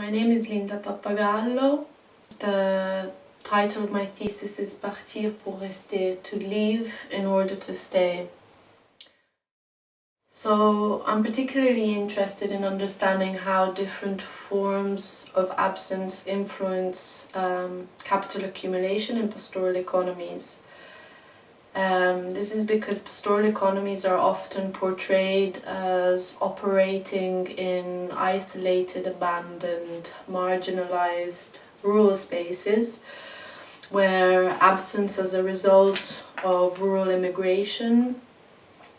My name is Linda Pappagallo. The title of my thesis is Partir pour rester, to leave in order to stay. So I'm particularly interested in understanding how different forms of absence influence capital accumulation in pastoral economies. This is because pastoral economies are often portrayed as operating in isolated, abandoned, marginalized rural spaces where absence as a result of rural immigration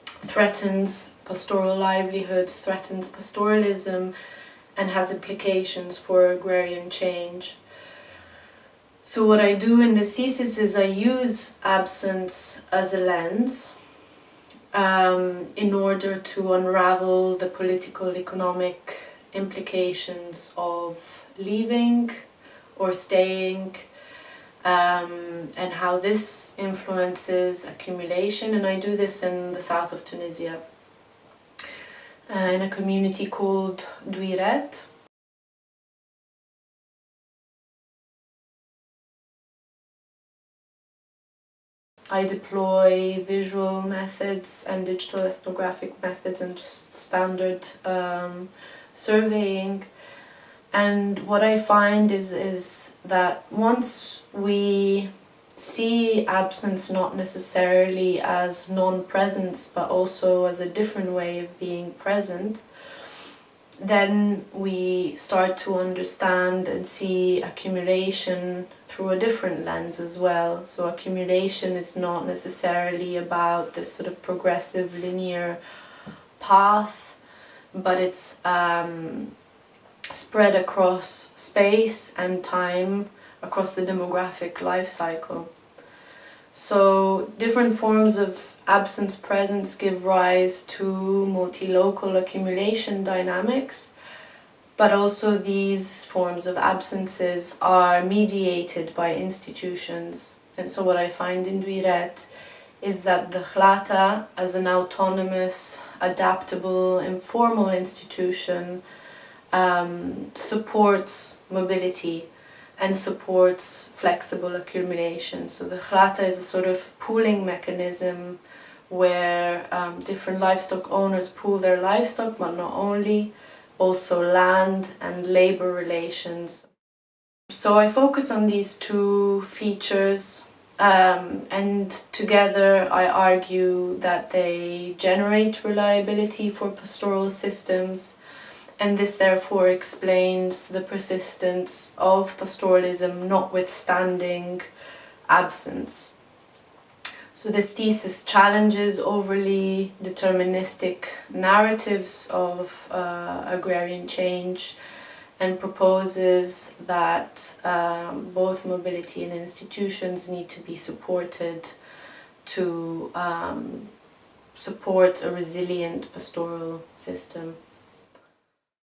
threatens pastoral livelihood, threatens pastoralism, and has implications for agrarian change. So what I do in this thesis is I use absence as a lens in order to unravel the political, economic implications of leaving or staying, and how this influences accumulation. And I do this in the south of Tunisia, in a community called Douiret. I deploy visual methods and digital ethnographic methods and just standard surveying. And what I find is that once we see absence not necessarily as non-presence but also as a different way of being present, then we start to understand and see accumulation through a different lens as well. So accumulation is not necessarily about this sort of progressive linear path, but it's spread across space and time, across the demographic life cycle. So different forms of absence presence give rise to multi-local accumulation dynamics, but also these forms of absences are mediated by institutions. And so what I find in Douiret is that the Khlata, as an autonomous, adaptable, informal institution, supports mobility and supports flexible accumulation. So the Khlata is a sort of pooling mechanism where different livestock owners pool their livestock, but not only, also land and labor relations. So I focus on these two features, and together I argue that they generate reliability for pastoral systems, and this therefore explains the persistence of pastoralism notwithstanding absence. So this thesis challenges overly deterministic narratives of agrarian change and proposes that both mobility and institutions need to be supported to support a resilient pastoral system.